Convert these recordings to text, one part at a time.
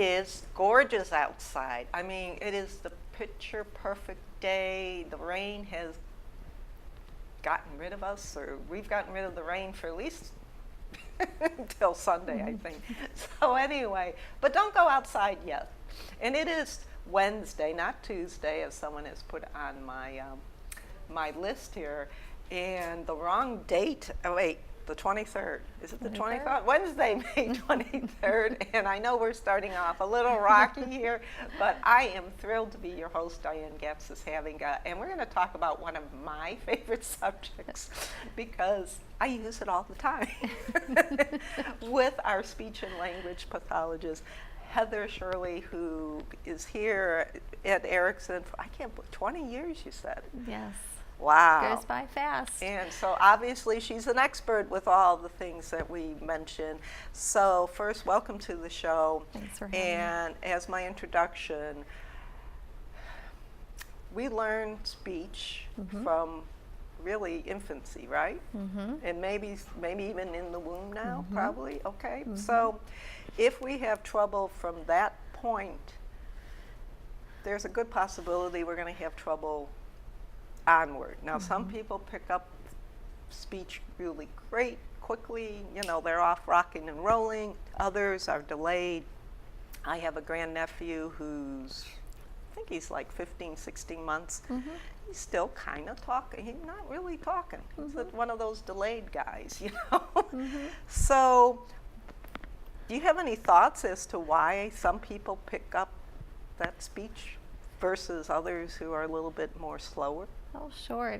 is gorgeous outside. I mean, it is the picture perfect day. The rain has gotten rid of us, or we've gotten rid of the rain for at least until Sunday, I think. So anyway, but don't go outside yet. And it is Wednesday, not Tuesday, as someone has put on my my list here, and the wrong date. Oh wait, the 23rd. Is it the 23rd? Wednesday, May 23rd. And I know we're starting off a little rocky here, but I am thrilled to be your host, Diane Gatsis Havinga, and we're going to talk about one of my favorite subjects because I use it all the time with our speech and language pathologist, Heather Shirey, who is here at Erickson for, I can't believe, 20 years, you said. Yes. Wow. Goes by fast. And so obviously she's an expert with all the things that we mentioned. So first, welcome to the show. Thanks for having me. And as my introduction, we learn speech from really infancy, right? And maybe even in the womb now, probably. Okay. So if we have trouble from that point, there's a good possibility we're going to have trouble onward. Now, some people pick up speech really great, quickly, you know, they're off rocking and rolling. Others are delayed. I have a grandnephew who's, I think he's like 15, 16 months. He's still kind of talking. He's not really talking. He's one of those delayed guys, you know. So, do you have any thoughts as to why some people pick up that speech versus others who are a little bit more slower? Oh, sure.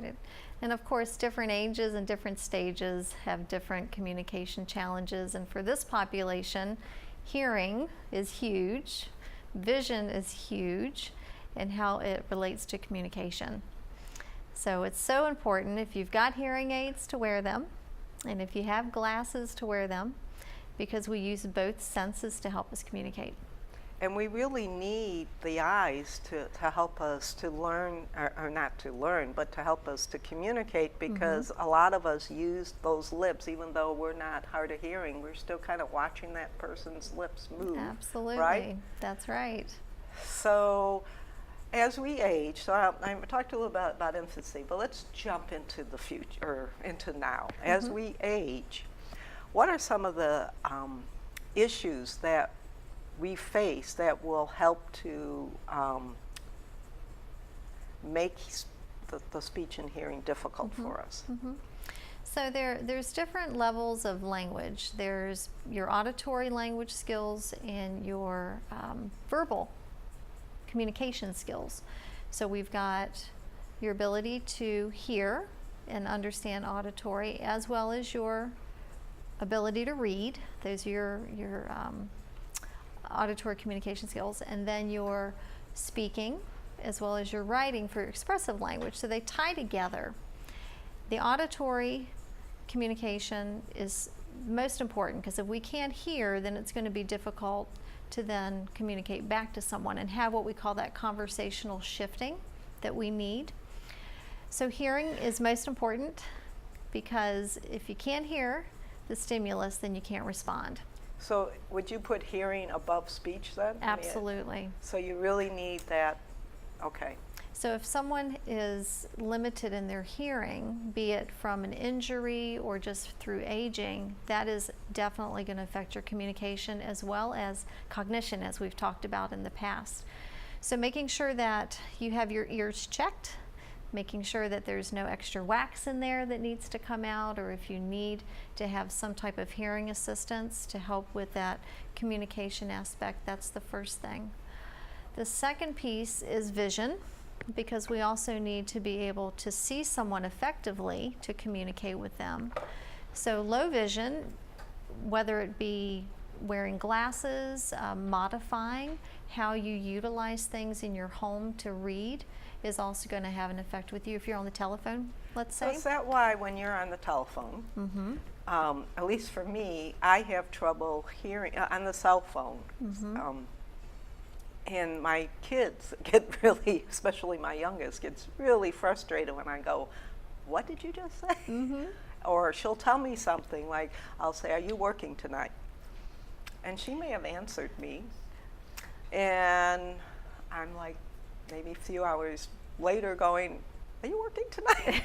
And of course, different ages and different stages have different communication challenges. And for this population, hearing is huge, vision is huge, and how it relates to communication. So it's so important if you've got hearing aids to wear them, and if you have glasses to wear them, because we use both senses to help us communicate. And we really need the eyes to help us to learn, or not to learn, but to help us to communicate, because a lot of us use those lips, even though we're not hard of hearing, we're still kind of watching that person's lips move. Absolutely. Right? That's right. So as we age, so I talked a little bit about infancy, but let's jump into the future, or into now. As we age, what are some of the issues that we face that will help to make the speech and hearing difficult for us? So there's different levels of language. There's your auditory language skills and your verbal communication skills. So we've got your ability to hear and understand auditory, as well as your ability to read. Those are your auditory communication skills, and then your speaking as well as your writing for expressive language. So they tie together. The auditory communication is most important, because if we can't hear, then it's going to be difficult to then communicate back to someone and have what we call that conversational shifting that we need. So hearing is most important, because if you can't hear the stimulus, then you can't respond. So would you put hearing above speech then? Absolutely. So you really need that, okay. So if someone is limited in their hearing, be it from an injury or just through aging, that is definitely going to affect your communication as well as cognition, as we've talked about in the past. So making sure that you have your ears checked, making sure that there's no extra wax in there that needs to come out, or if you need to have some type of hearing assistance to help with that communication aspect, that's the first thing. The second piece is vision, because we also need to be able to see someone effectively to communicate with them. So low vision, whether it be wearing glasses, modifying how you utilize things in your home to read, is also going to have an effect with you if you're on the telephone, let's say. So is that why when you're on the telephone, at least for me, I have trouble hearing on the cell phone. And my kids get really, especially my youngest, gets really frustrated when I go, "What did you just say?" Or she'll tell me something like, I'll say, "Are you working tonight?" And she may have answered me, And I'm like, maybe a few hours later going, are you working tonight?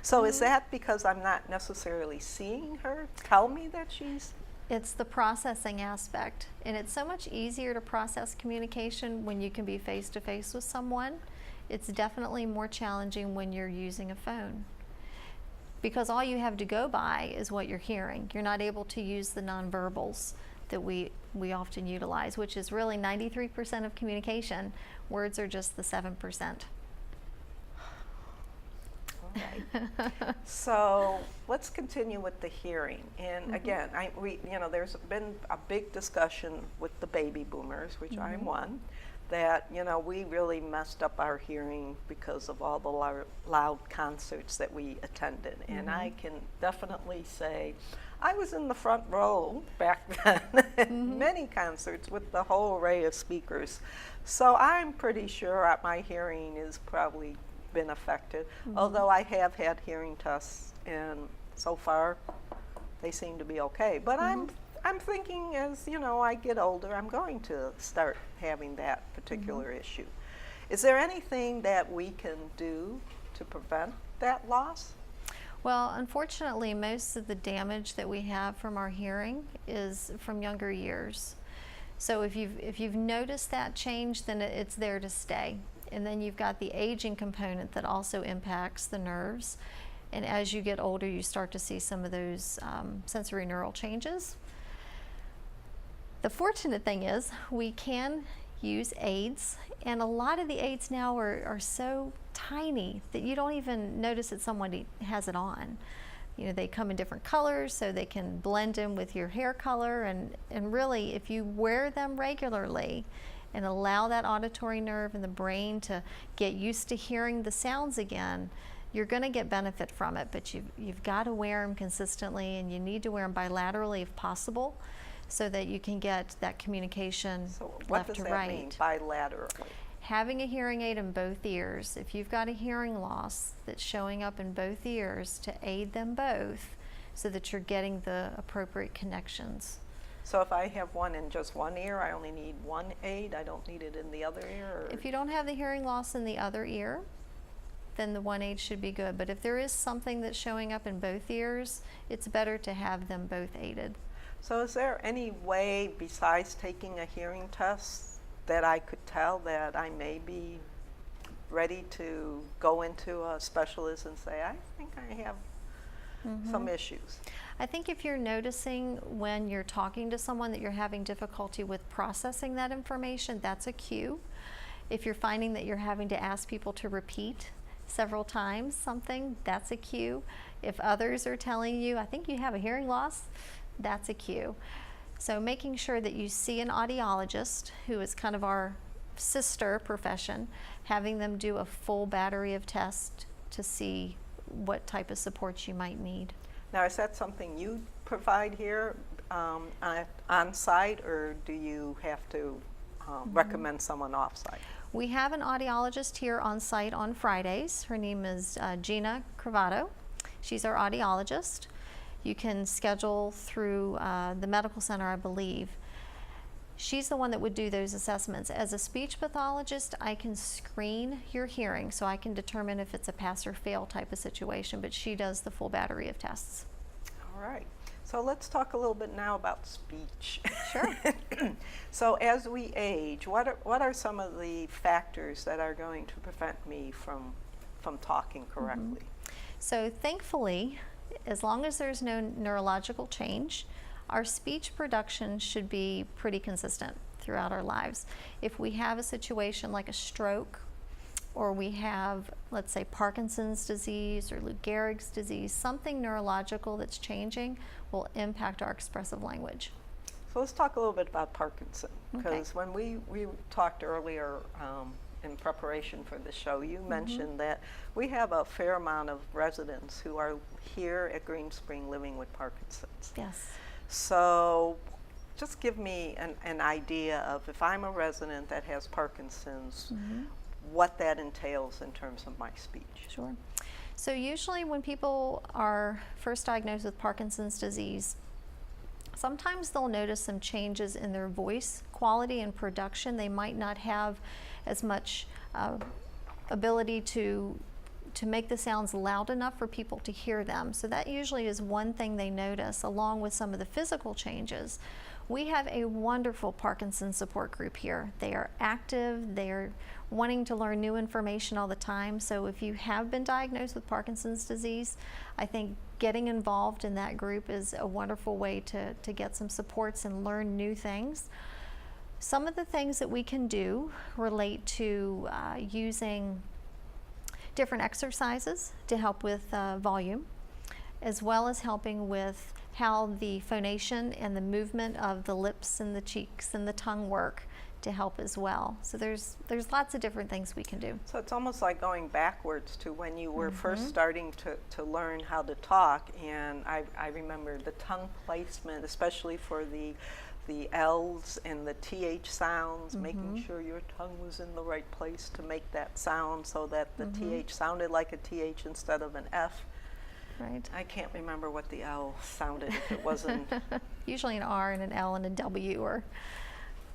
So is that because I'm not necessarily seeing her tell me that she's... It's the processing aspect, and it's so much easier to process communication when you can be face to face with someone. It's definitely more challenging when you're using a phone, because all you have to go by is what you're hearing. You're not able to use the nonverbals that we often utilize, which is really 93% of communication. Words are just the 7%. Right. So let's continue with the hearing. And again, there's been a big discussion with the baby boomers, which I'm one, that we really messed up our hearing because of all the loud concerts that we attended. And I can definitely say I was in the front row back then at many concerts with the whole array of speakers. So I'm pretty sure my hearing is probably been affected, although I have had hearing tests, and so far they seem to be okay. But I'm thinking, as I get older, I'm going to start having that particular issue. Is there anything that we can do to prevent that loss? Well, unfortunately, most of the damage that we have from our hearing is from younger years. So if you've noticed that change, then it's there to stay. And then you've got the aging component that also impacts the nerves. And as you get older, you start to see some of those sensory neural changes. The fortunate thing is we can use aids, and a lot of the aids now are so tiny that you don't even notice that someone has it on. They come in different colors, so they can blend in with your hair color, and really, if you wear them regularly and allow that auditory nerve in the brain to get used to hearing the sounds again, you're going to get benefit from it. But you've got to wear them consistently, and you need to wear them bilaterally if possible, so that you can get that communication left to right. So what does that mean, bilaterally? Having a hearing aid in both ears. If you've got a hearing loss that's showing up in both ears, to aid them both so that you're getting the appropriate connections. So if I have one in just one ear, I only need one aid? I don't need it in the other ear? Or? If you don't have the hearing loss in the other ear, then the one aid should be good. But if there is something that's showing up in both ears, it's better to have them both aided. So is there any way, besides taking a hearing test, that I could tell that I may be ready to go into a specialist and say, I think I have some issues? I think if you're noticing when you're talking to someone that you're having difficulty with processing that information, that's a cue. If you're finding that you're having to ask people to repeat several times something, that's a cue. If others are telling you, I think you have a hearing loss, that's a cue. So making sure that you see an audiologist, who is kind of our sister profession, having them do a full battery of tests to see what type of support you might need. Now, is that something you provide here on site, or do you have to recommend someone off site? We have an audiologist here on site on Fridays. Her name is Gina Cravato. She's our audiologist. You can schedule through the medical center, I believe. She's the one that would do those assessments. As a speech pathologist, I can screen your hearing, so I can determine if it's a pass or fail type of situation, but she does the full battery of tests. All right. So let's talk a little bit now about speech. Sure. So as we age, what are some of the factors that are going to prevent me from talking correctly? So thankfully, as long as there's no neurological change, our speech production should be pretty consistent throughout our lives. If we have a situation like a stroke, or we have, let's say, Parkinson's disease or Lou Gehrig's disease, something neurological that's changing will impact our expressive language. So let's talk a little bit about Parkinson, because when we talked earlier in preparation for the show, you mentioned that we have a fair amount of residents who are here at Green Spring living with Parkinson's. Yes. So just give me an idea of, if I'm a resident that has Parkinson's, what that entails in terms of my speech. Sure. So usually when people are first diagnosed with Parkinson's disease, Sometimes they'll notice some changes in their voice quality and production. They might not have as much ability to make the sounds loud enough for people to hear them. So that usually is one thing they notice, along with some of the physical changes. We have a wonderful Parkinson's support group here. They are active, they're wanting to learn new information all the time. So if you have been diagnosed with Parkinson's disease, I think getting involved in that group is a wonderful way to get some supports and learn new things. Some of the things that we can do relate to using different exercises to help with volume, as well as helping with how the phonation and the movement of the lips and the cheeks and the tongue work to help as well. So there's lots of different things we can do. So it's almost like going backwards to when you were first starting to learn how to talk, and I remember the tongue placement, especially for the L's and the TH sounds, making sure your tongue was in the right place to make that sound so that the TH sounded like a TH instead of an F. Right. I can't remember what the L sounded if it wasn't. Usually an R and an L and a W or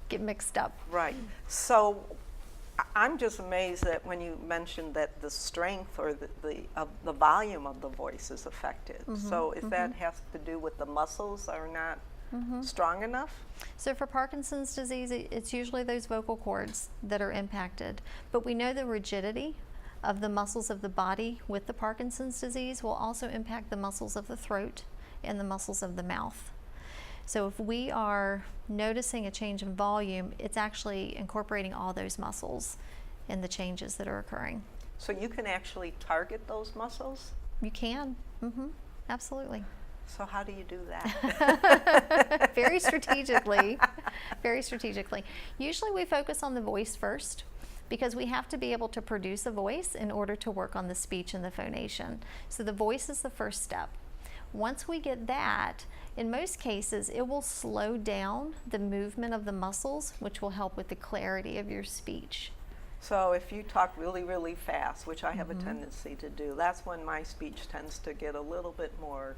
get mixed up. Right. So I'm just amazed that when you mentioned that the strength or the volume of the voice is affected. So if that has to do with the muscles are not strong enough? So for Parkinson's disease, it's usually those vocal cords that are impacted. But we know the rigidity of the muscles of the body with the Parkinson's disease will also impact the muscles of the throat and the muscles of the mouth. So if we are noticing a change in volume, it's actually incorporating all those muscles in the changes that are occurring. So you can actually target those muscles? You can, absolutely. So how do you do that? Very strategically, very strategically. Usually we focus on the voice first, because we have to be able to produce a voice in order to work on the speech and the phonation. So the voice is the first step. Once we get that, in most cases, it will slow down the movement of the muscles, which will help with the clarity of your speech. So if you talk really, really fast, which I have a tendency to do, that's when my speech tends to get a little bit more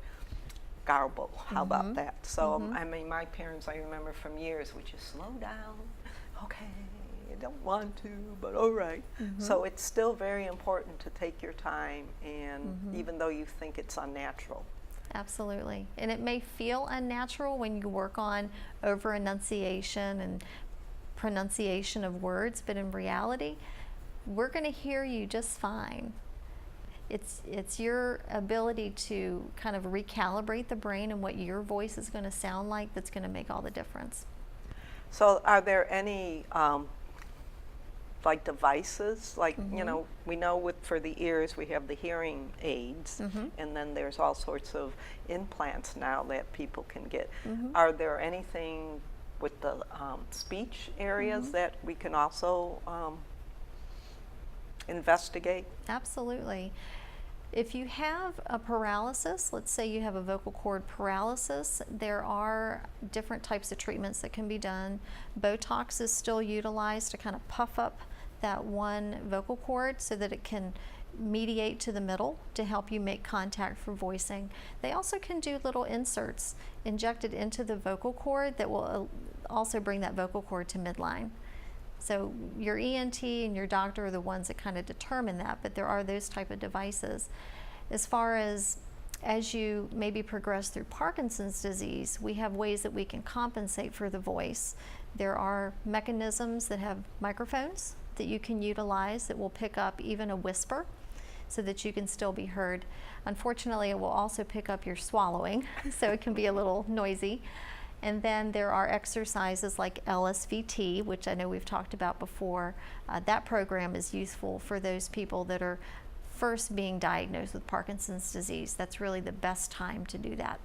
garbled. How about that? So, I mean, my parents, I remember from years, would you slow down? Okay. I don't want to, but all right. So it's still very important to take your time, and even though you think it's unnatural. Absolutely. And it may feel unnatural when you work on over enunciation and pronunciation of words, but in reality, we're going to hear you just fine. It's your ability to kind of recalibrate the brain and what your voice is going to sound like that's going to make all the difference. So are there any like devices, like you know, we know for the ears we have the hearing aids, and then there's all sorts of implants now that people can get. Are there anything with the speech areas that we can also investigate? Absolutely. If you have a paralysis, let's say you have a vocal cord paralysis, there are different types of treatments that can be done. Botox is still utilized to kind of puff up that one vocal cord so that it can mediate to the middle to help you make contact for voicing. They also can do little inserts injected into the vocal cord that will also bring that vocal cord to midline. So your ENT and your doctor are the ones that kind of determine that, but there are those type of devices. As far as you maybe progress through Parkinson's disease, we have ways that we can compensate for the voice. There are mechanisms that have microphones that you can utilize that will pick up even a whisper so that you can still be heard. Unfortunately, it will also pick up your swallowing, so it can be a little noisy. And then there are exercises like LSVT, which I know we've talked about before. That program is useful for those people that are first being diagnosed with Parkinson's disease. That's really the best time to do that.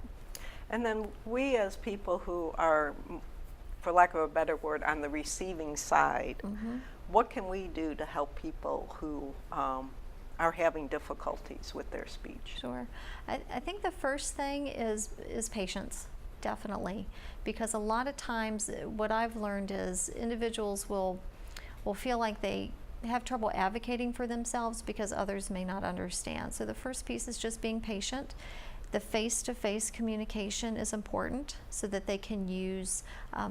And then we as people who are, for lack of a better word, on the receiving side, what can we do to help people who are having difficulties with their speech? Sure. I think the first thing is patience. Definitely, because a lot of times what I've learned is individuals will feel like they have trouble advocating for themselves because others may not understand. So the first piece is just being patient. The face-to-face communication is important so that they can use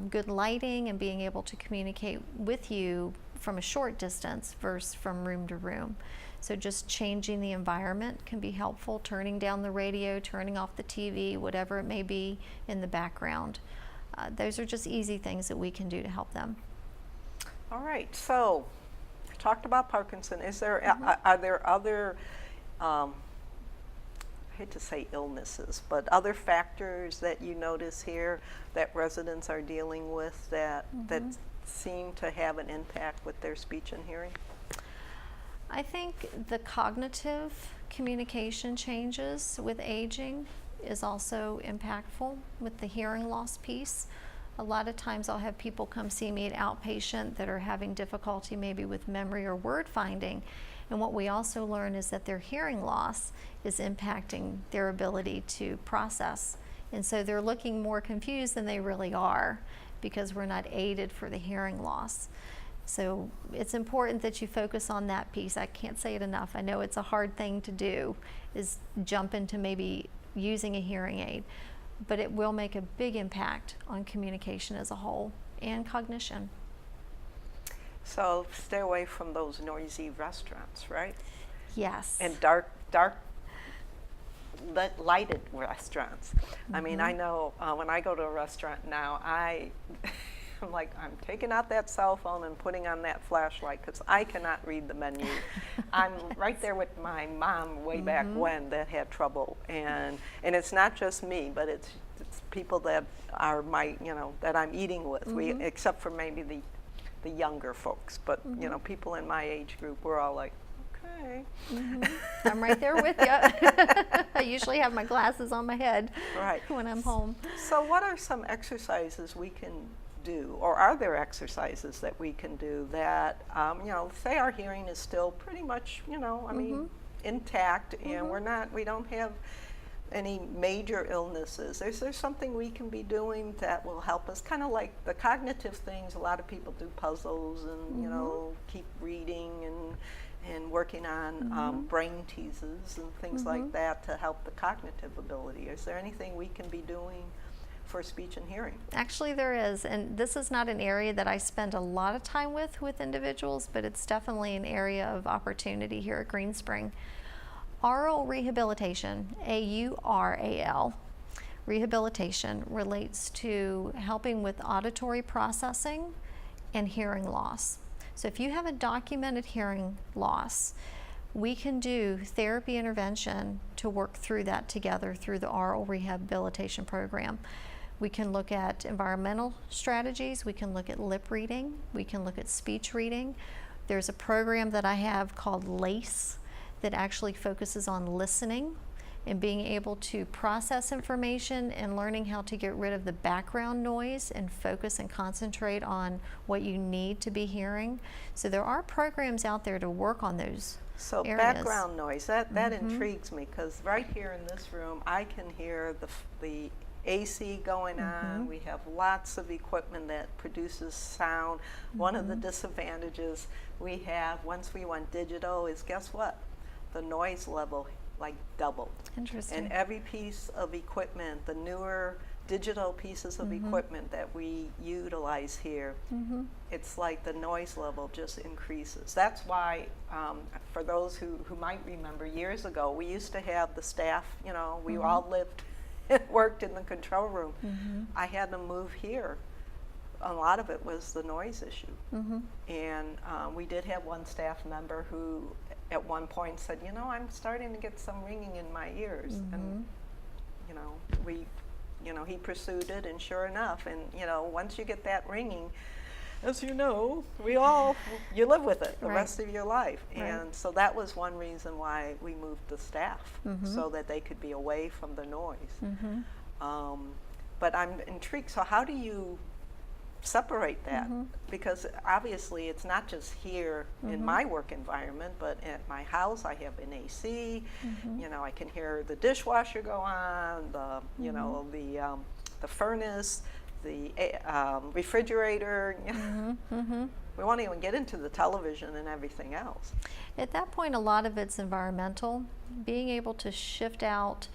good lighting and being able to communicate with you from a short distance versus from room to room. So just changing the environment can be helpful, turning down the radio, turning off the TV, whatever it may be in the background. Those are just easy things that we can do to help them. All right, so we talked about Parkinson. Is there, are there other, I hate to say illnesses, but other factors that you notice here that residents are dealing with that, that seem to have an impact with their speech and hearing? I think the cognitive communication changes with aging is also impactful with the hearing loss piece. A lot of times I'll have people come see me at outpatient that are having difficulty maybe with memory or word finding. And what we also learn is that their hearing loss is impacting their ability to process. And so they're looking more confused than they really are because we're not aided for the hearing loss. So it's important that you focus on that piece. I can't say it enough. I know it's a hard thing to do, is jump into maybe using a hearing aid, but it will make a big impact on communication as a whole and cognition. So stay away from those noisy restaurants, right? Yes. And lighted restaurants. I mean, I know when I go to a restaurant now, I'm like, I'm taking out that cell phone and putting on that flashlight because I cannot read the menu. I'm right there with my mom way back when that had trouble, and it's not just me, but it's people that are my, that I'm eating with. We, except for maybe the younger folks, but people in my age group, we're all like, okay. I'm right there with you. I usually have my glasses on my head when I'm home. So what are some exercises we can do, or are there exercises that we can do that, say our hearing is still pretty much, I mean, intact, and we don't have any major illnesses. Is there something we can be doing that will help us? Kind of like the cognitive things, a lot of people do puzzles and, keep reading and working on brain teases and things like that to help the cognitive ability. Is there anything we can be doing for speech and hearing? Actually, there is, and this is not an area that I spend a lot of time with individuals, but it's definitely an area of opportunity here at Green Spring. Aural rehabilitation, AURAL, rehabilitation relates to helping with auditory processing and hearing loss. So if you have a documented hearing loss, we can do therapy intervention to work through that together through the aural rehabilitation program. We can look at environmental strategies, we can look at lip reading, we can look at speech reading. There's a program that I have called LACE that actually focuses on listening and being able to process information and learning how to get rid of the background noise and focus and concentrate on what you need to be hearing. So there are programs out there to work on those areas. Background noise, that intrigues me, because right here in this room I can hear the AC going on. We have lots of equipment that produces sound. One of the disadvantages we have once we went digital is, guess what? The noise level like doubled. Interesting. And every piece of equipment, the newer digital pieces of equipment that we utilize here, it's like the noise level just increases. That's why, for those who might remember, years ago, we used to have the staff, we all lived and worked in the control room. I had to move here. A lot of it was the noise issue. And we did have one staff member who at one point said, I'm starting to get some ringing in my ears. And, he pursued it, and sure enough, and, once you get that ringing, as you know, you live with it the rest of your life. And so that was one reason why we moved the staff, so that they could be away from the noise. But I'm intrigued, so how do you separate that? Because obviously it's not just here in my work environment, but at my house I have an AC, I can hear the dishwasher go on, the furnace, the refrigerator. We won't even get into the television and everything else. At that point, a lot of it's environmental. Being able to shift out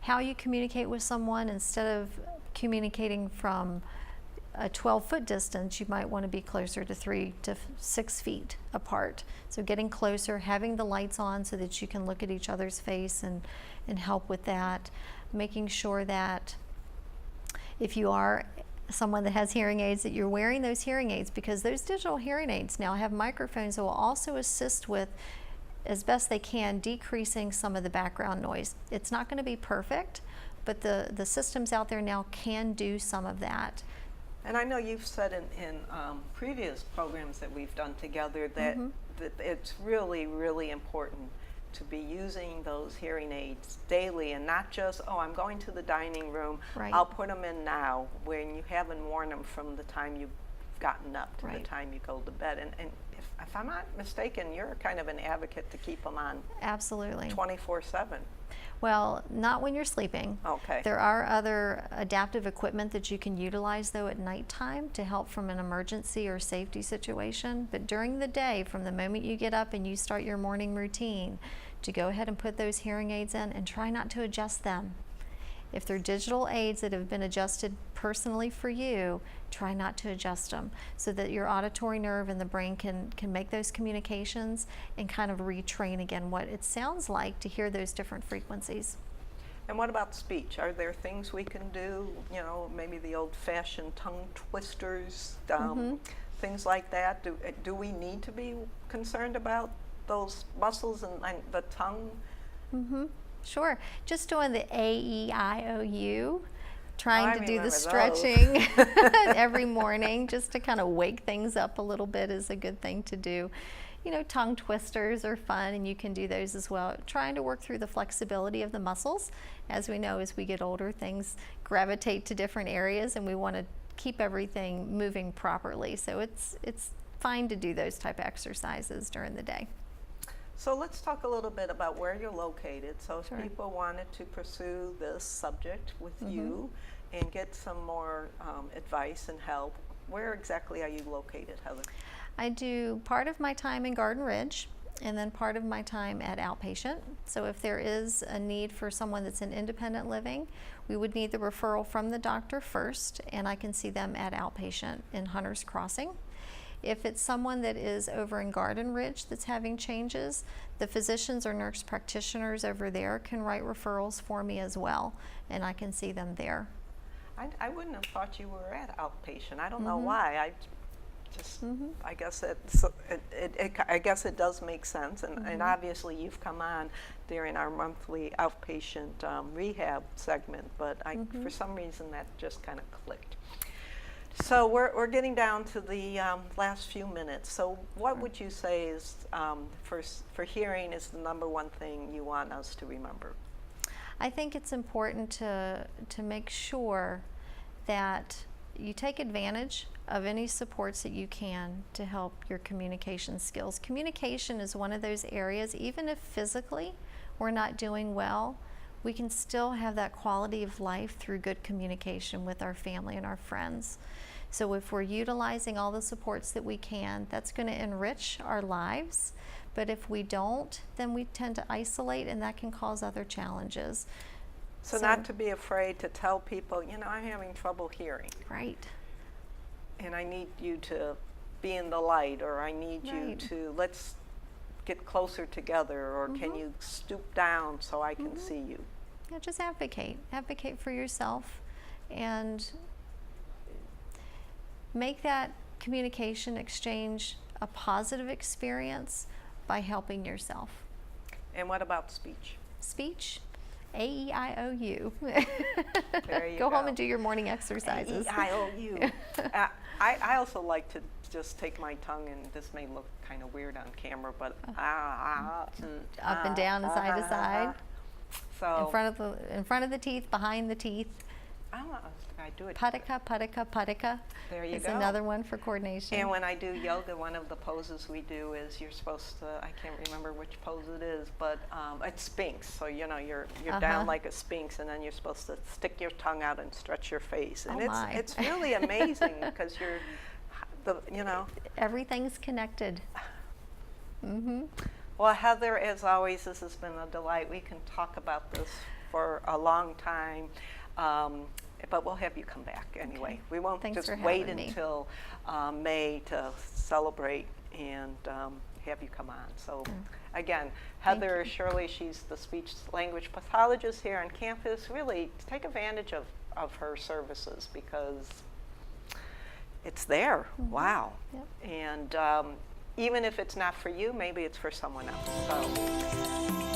how you communicate with someone. Instead of communicating from a 12-foot distance, you might want to be closer to 3 to 6 feet apart. So getting closer, having the lights on so that you can look at each other's face and help with that. Making sure that if you are someone that has hearing aids, that you're wearing those hearing aids, because those digital hearing aids now have microphones that will also assist with, as best they can, decreasing some of the background noise. It's not going to be perfect, but the systems out there now can do some of that. And I know you've said in previous programs that we've done together that, that it's really, really important to be using those hearing aids daily, and not just, oh, I'm going to the dining room, Right. I'll put them in now, when you haven't worn them from the time you've gotten up to the Right. time you go to bed. And if I'm not mistaken, you're kind of an advocate to keep them on Absolutely. 24/7. Well, not when you're sleeping. Okay. There are other adaptive equipment that you can utilize, though, at nighttime to help from an emergency or safety situation. But during the day, from the moment you get up and you start your morning routine, to go ahead and put those hearing aids in and try not to adjust them. If they're digital aids that have been adjusted personally for you, try not to adjust them, so that your auditory nerve and the brain can make those communications and kind of retrain again what it sounds like to hear those different frequencies. And what about speech? Are there things we can do, you know, maybe the old-fashioned tongue twisters, things like that? Do we need to be concerned about those muscles and the tongue? Sure. Just doing the A-E-I-O-U, trying to do the remember those. stretching every morning just to kind of wake things up a little bit is a good thing to do. You know, tongue twisters are fun, and you can do those as well. Trying to work through the flexibility of the muscles. As we know, as we get older, things gravitate to different areas, and we want to keep everything moving properly. So it's fine to do those type of exercises during the day. So let's talk a little bit about where you're located. So if Sure. people wanted to pursue this subject with you and get some more advice and help, where exactly are you located, Heather? I do part of my time in Garden Ridge and then part of my time at outpatient. So if there is a need for someone that's in independent living, we would need the referral from the doctor first, and I can see them at outpatient in Hunter's Crossing. If it's someone that is over in Garden Ridge that's having changes, the physicians or nurse practitioners over there can write referrals for me as well, and I can see them there. I wouldn't have thought you were at outpatient. I don't know why. I just, I guess I guess it does make sense, and obviously you've come on during our monthly outpatient rehab segment, but for some reason that just kind of clicked. So we're getting down to the last few minutes. So what would you say is, for hearing, is the #1 thing you want us to remember? I think it's important to make sure that you take advantage of any supports that you can to help your communication skills. Communication is one of those areas, even if physically we're not doing well, we can still have that quality of life through good communication with our family and our friends. So if we're utilizing all the supports that we can, that's going to enrich our lives. But if we don't, then we tend to isolate, and that can cause other challenges. So not to be afraid to tell people, you know, I'm having trouble hearing. Right. And I need you to be in the light, or I need you Right. to, let's get closer together, or can you stoop down so I can see you? Yeah, just advocate. Advocate for yourself, and make that communication exchange a positive experience by helping yourself. And what about speech? Speech, A-E-I-O-U. There you Go home go. and do your morning exercises. A-E-I-O-U. I also like to just take my tongue, and this may look kind of weird on camera, but Up and down and side to side. So In front of the teeth, behind the teeth. I don't know if I do it. Puddika, puddika, puddika. There you It's go. another one for coordination. And when I do yoga, one of the poses we do is you're supposed to, I can't remember which pose it is, but it's Sphinx. So, you know, you're down like a Sphinx, and then you're supposed to stick your tongue out and stretch your face. And Oh my. it's really amazing because you're, you know. Everything's connected. Well, Heather, as always, this has been a delight. We can talk about this for a long time. But we'll have you come back anyway. Okay. We won't Thanks just for wait having me. until May to celebrate and have you come on. So again, Thank Heather you. Shirey, she's the speech language pathologist here on campus. Really take advantage of her services because it's there. Wow. Yep. And even if it's not for you, maybe it's for someone else. So